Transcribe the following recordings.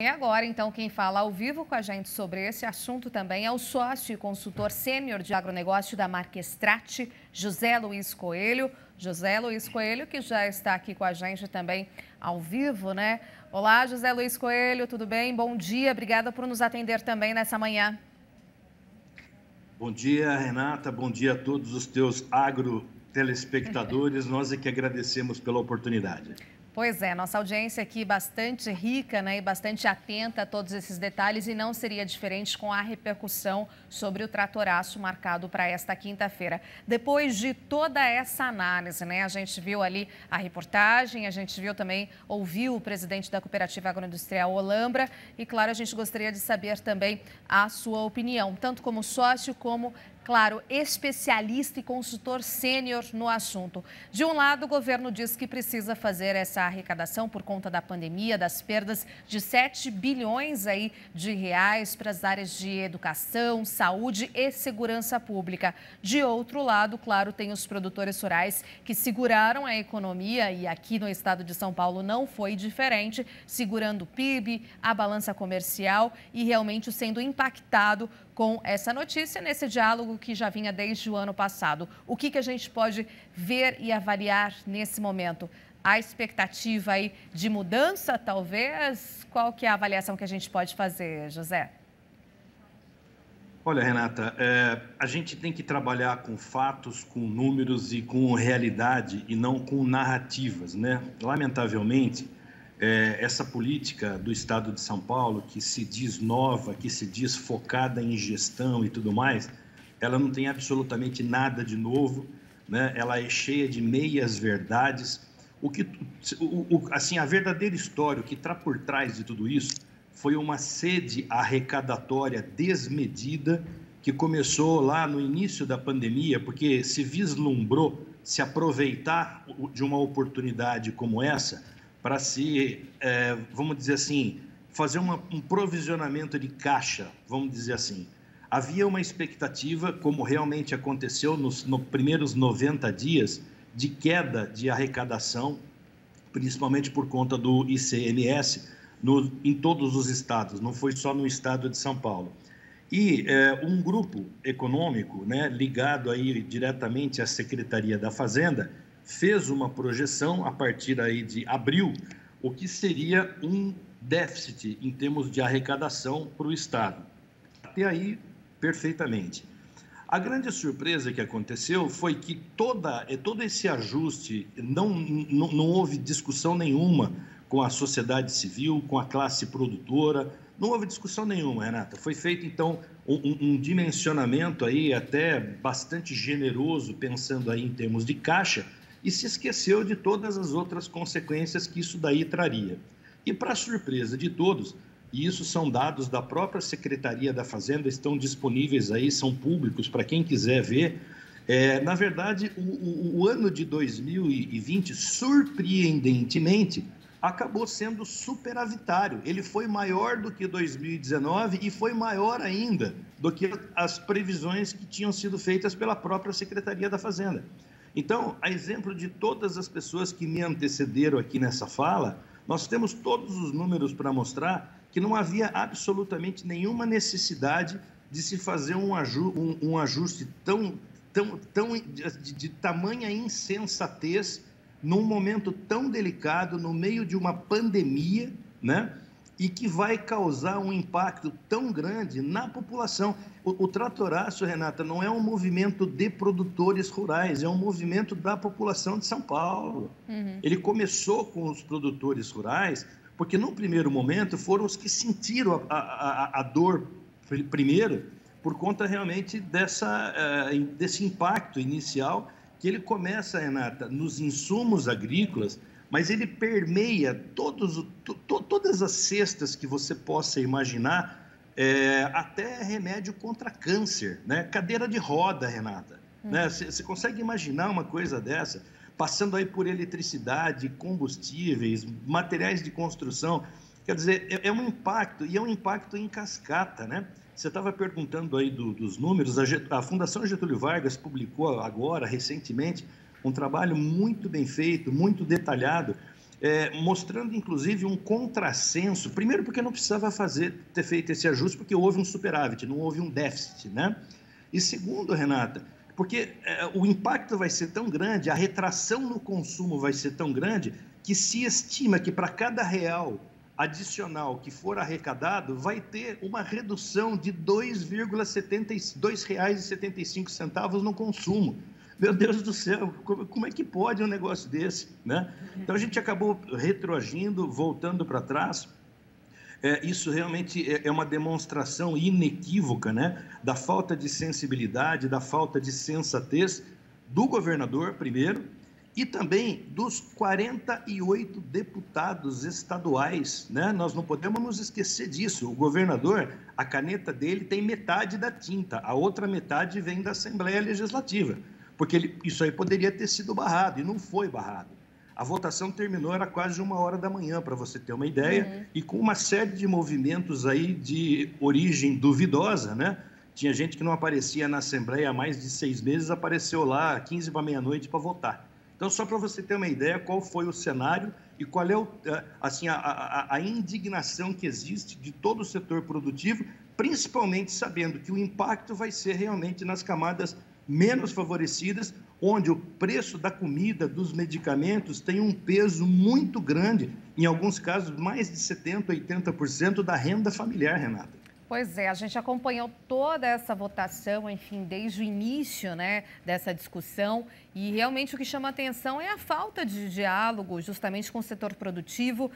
E agora, então, quem fala ao vivo com a gente sobre esse assunto também é o sócio e consultor sênior de agronegócio da Marquestrate, José Luiz Coelho. José Luiz Coelho, que já está aqui com a gente também ao vivo, né? Olá, José Luiz Coelho, tudo bem? Bom dia, obrigada por nos atender também nessa manhã. Bom dia, Renata, bom dia a todos os teus agro-telespectadores. Nós é que agradecemos pela oportunidade. Pois é, nossa audiência aqui bastante rica, né, e bastante atenta a todos esses detalhes, e não seria diferente com a repercussão sobre o tratoraço marcado para esta quinta-feira. Depois de toda essa análise, né, a gente viu ali a reportagem, a gente viu também, ouviu o presidente da Cooperativa Agroindustrial Olambra, e claro, a gente gostaria de saber também a sua opinião, tanto como sócio como, claro, especialista e consultor sênior no assunto. De um lado, o governo diz que precisa fazer essa arrecadação por conta da pandemia, das perdas de 7 bilhões aí de reais para as áreas de educação, saúde e segurança pública. De outro lado, claro, tem os produtores rurais que seguraram a economia, e aqui no estado de São Paulo não foi diferente, segurando o PIB, a balança comercial e realmente sendo impactado com essa notícia nesse diálogo que já vinha desde o ano passado. O que a gente pode ver e avaliar nesse momento? A expectativa aí de mudança, talvez? Qual que é a avaliação que a gente pode fazer, José? Olha, Renata, a gente tem que trabalhar com fatos, com números e com realidade e não com narrativas, né? Lamentavelmente, essa política do Estado de São Paulo, que se diz nova, que se diz focada em gestão e tudo mais, ela não tem absolutamente nada de novo, né? Ela é cheia de meias-verdades. Assim, a verdadeira história, o que está por trás de tudo isso, foi uma sede arrecadatória desmedida que começou lá no início da pandemia, porque se vislumbrou se aproveitar de uma oportunidade como essa para se, vamos dizer assim, fazer um provisionamento de caixa, vamos dizer assim. Havia uma expectativa, como realmente aconteceu nos primeiros 90 dias, de queda de arrecadação, principalmente por conta do ICMS, em todos os estados, não foi só no estado de São Paulo. E um grupo econômico, né, ligado aí diretamente à Secretaria da Fazenda, fez uma projeção a partir aí de abril, o que seria um déficit em termos de arrecadação para o Estado. Até aí, perfeitamente. A grande surpresa que aconteceu foi que todo esse ajuste, não houve discussão nenhuma com a sociedade civil, com a classe produtora, não houve discussão nenhuma, Renata. Foi feito, então, um dimensionamento aí até bastante generoso, pensando aí em termos de caixa, e se esqueceu de todas as outras consequências que isso daí traria. E, para surpresa de todos, e isso são dados da própria Secretaria da Fazenda, estão disponíveis aí, são públicos para quem quiser ver, na verdade, o ano de 2020, surpreendentemente, acabou sendo superavitário. Ele foi maior do que 2019 e foi maior ainda do que as previsões que tinham sido feitas pela própria Secretaria da Fazenda. Então, a exemplo de todas as pessoas que me antecederam aqui nessa fala, nós temos todos os números para mostrar que não havia absolutamente nenhuma necessidade de se fazer um ajuste de tamanha insensatez num momento tão delicado, no meio de uma pandemia, né? E que vai causar um impacto tão grande na população. O tratoraço, Renata, não é um movimento de produtores rurais, é um movimento da população de São Paulo. Uhum. Ele começou com os produtores rurais, porque no primeiro momento foram os que sentiram a dor primeiro, por conta realmente desse impacto inicial, que ele começa, Renata, nos insumos agrícolas, mas ele permeia todas as cestas que você possa imaginar, até remédio contra câncer, né? Cadeira de roda, Renata. Né? Você consegue imaginar uma coisa dessa? Passando aí por eletricidade, combustíveis, materiais de construção. Quer dizer, é um impacto, e é um impacto em cascata, né? Você estava perguntando aí dos números, a Fundação Getúlio Vargas publicou agora, recentemente, um trabalho muito bem feito, muito detalhado, mostrando, inclusive, um contrassenso. Primeiro, porque não precisava ter feito esse ajuste, porque houve um superávit, não houve um déficit, né? E segundo, Renata, porque o impacto vai ser tão grande, a retração no consumo vai ser tão grande, que se estima que para cada real adicional que for arrecadado, vai ter uma redução de R$ 2,75 no consumo. Meu Deus do céu, como é que pode um negócio desse, né? Então, a gente acabou retroagindo, voltando para trás. Isso realmente é uma demonstração inequívoca, né, da falta de sensibilidade, da falta de sensatez do governador, primeiro, e também dos 48 deputados estaduais, né? Nós não podemos nos esquecer disso. O governador, a caneta dele tem metade da tinta, a outra metade vem da Assembleia Legislativa, porque isso aí poderia ter sido barrado, e não foi barrado. A votação terminou, era quase 1h da manhã, para você ter uma ideia, e com uma série de movimentos aí de origem duvidosa, né? Tinha gente que não aparecia na Assembleia há mais de 6 meses, apareceu lá 15 para meia-noite para votar. Então, só para você ter uma ideia qual foi o cenário e qual é assim, a indignação que existe de todo o setor produtivo, principalmente sabendo que o impacto vai ser realmente nas camadas menos favorecidas, onde o preço da comida, dos medicamentos, tem um peso muito grande, em alguns casos, mais de 70%, 80% da renda familiar, Renata. Pois é, a gente acompanhou toda essa votação, enfim, desde o início, né, dessa discussão, e realmente o que chama atenção é a falta de diálogo justamente com o setor produtivo,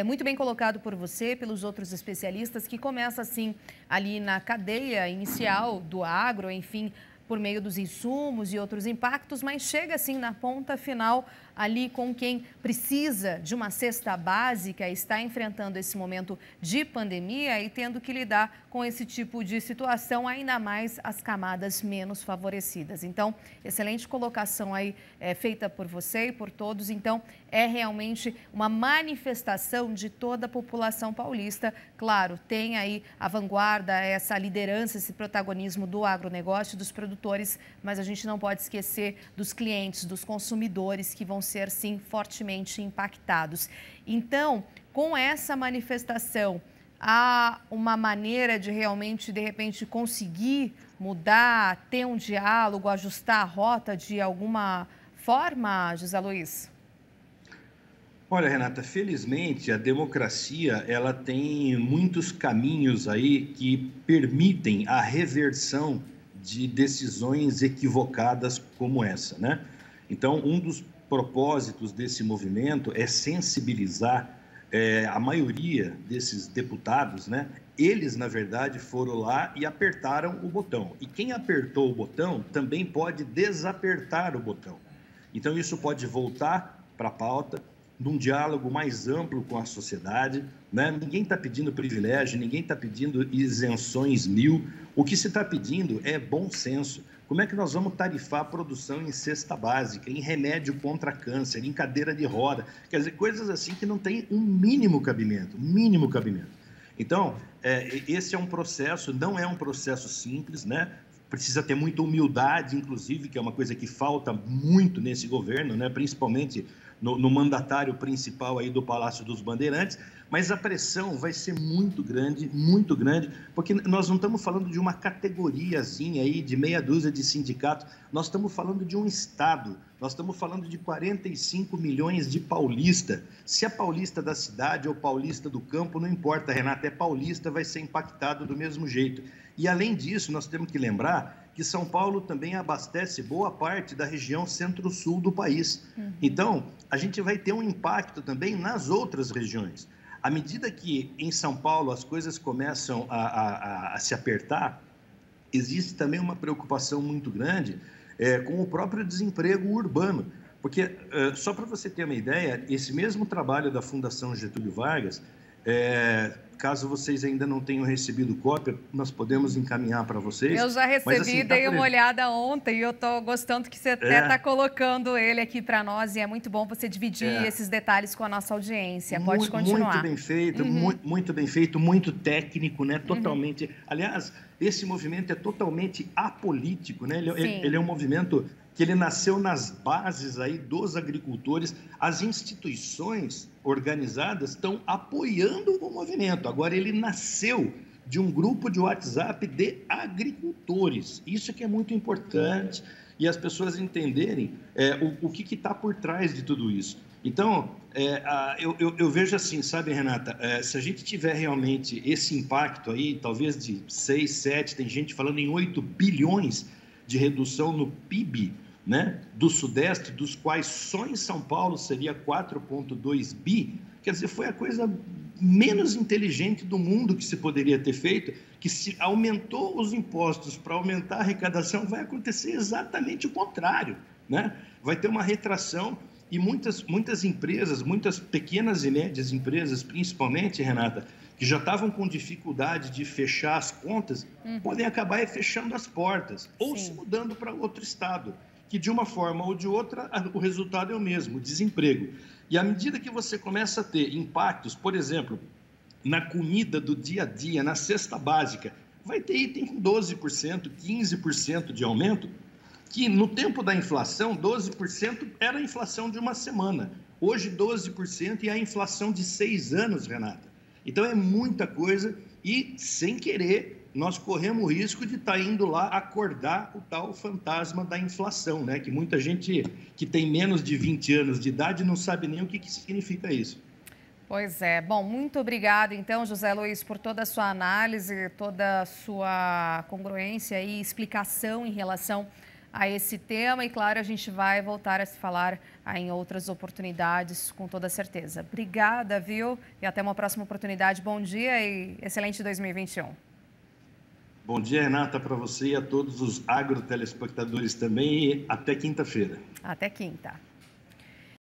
muito bem colocado por você, pelos outros especialistas, que começa assim ali na cadeia inicial do agro, enfim, por meio dos insumos e outros impactos, mas chega assim na ponta final ali com quem precisa de uma cesta básica, está enfrentando esse momento de pandemia e tendo que lidar com esse tipo de situação, ainda mais as camadas menos favorecidas. Então, excelente colocação aí feita por você e por todos. Então, é realmente uma manifestação de toda a população paulista. Claro, tem aí a vanguarda, essa liderança, esse protagonismo do agronegócio, dos produtores, mas a gente não pode esquecer dos clientes, dos consumidores que vão ser, sim, fortemente impactados. Então, com essa manifestação, há uma maneira de realmente, de repente, conseguir mudar, ter um diálogo, ajustar a rota de alguma forma, José Luiz? Olha, Renata, felizmente a democracia ela tem muitos caminhos aí que permitem a reversão de decisões equivocadas como essa, né? Então, um dos propósitos desse movimento é sensibilizar a maioria desses deputados, né? Eles, na verdade, foram lá e apertaram o botão. E quem apertou o botão também pode desapertar o botão. Então, isso pode voltar para a pauta, num diálogo mais amplo com a sociedade, né? Ninguém está pedindo privilégio, ninguém está pedindo isenções mil. O que se está pedindo é bom senso. Como é que nós vamos tarifar a produção em cesta básica, em remédio contra câncer, em cadeira de roda? Quer dizer, coisas assim que não têm um mínimo cabimento, Então, esse é um processo, não é um processo simples, né? Precisa ter muita humildade, inclusive, que é uma coisa que falta muito nesse governo, né? Principalmente no mandatário principal aí do Palácio dos Bandeirantes, mas a pressão vai ser muito grande, porque nós não estamos falando de uma categoriazinha aí de meia dúzia de sindicatos, nós estamos falando de um Estado, nós estamos falando de 45 milhões de paulistas. Se é paulista da cidade ou paulista do campo, não importa, Renata, é paulista, vai ser impactado do mesmo jeito. E, além disso, nós temos que lembrar que São Paulo também abastece boa parte da região centro-sul do país. Então, a gente vai ter um impacto também nas outras regiões. À medida que em São Paulo as coisas começam a se apertar, existe também uma preocupação muito grande com o próprio desemprego urbano. Porque, só para você ter uma ideia, esse mesmo trabalho da Fundação Getúlio Vargas, caso vocês ainda não tenham recebido cópia, nós podemos encaminhar para vocês. Eu já recebi, mas, assim, dei uma olhada ontem e eu estou gostando que você até está colocando ele aqui para nós e é muito bom você dividir esses detalhes com a nossa audiência. Pode continuar. Muito bem feito, muito bem feito, muito técnico, né? Totalmente. Aliás, esse movimento é totalmente apolítico, né? Ele é um movimento que ele nasceu nas bases aí dos agricultores. As instituições organizadas estão apoiando o movimento. Agora, ele nasceu de um grupo de WhatsApp de agricultores. Isso que é muito importante e as pessoas entenderem o que está por trás de tudo isso. Então, eu vejo assim, sabe, Renata, se a gente tiver realmente esse impacto aí, talvez de 6, 7, tem gente falando em 8 bilhões de redução no PIB, né, do Sudeste, dos quais só em São Paulo seria 4,2 bi, quer dizer, foi a coisa menos inteligente do mundo que se poderia ter feito, que se aumentou os impostos para aumentar a arrecadação, vai acontecer exatamente o contrário, né? Vai ter uma retração e muitas empresas, muitas pequenas e médias empresas, principalmente, Renata, que já estavam com dificuldade de fechar as contas, podem acabar fechando as portas ou se mudando para outro estado, que de uma forma ou de outra o resultado é o mesmo, desemprego. E à medida que você começa a ter impactos, por exemplo, na comida do dia a dia, na cesta básica, vai ter item com 12%, 15% de aumento, que no tempo da inflação, 12% era a inflação de uma semana. Hoje, 12% e a inflação de 6 anos, Renata. Então, é muita coisa e, sem querer, nós corremos o risco de estar indo lá acordar o tal fantasma da inflação, né? Que muita gente que tem menos de 20 anos de idade não sabe nem o que significa isso. Pois é. Bom, muito obrigada, então, José Luiz, por toda a sua análise, toda a sua congruência e explicação em relação a esse tema. E, claro, a gente vai voltar a se falar em outras oportunidades, com toda certeza. Obrigada, viu? E até uma próxima oportunidade. Bom dia e excelente 2021. Bom dia, Renata, para você e a todos os agrotelespectadores também, e até quinta-feira. Até quinta.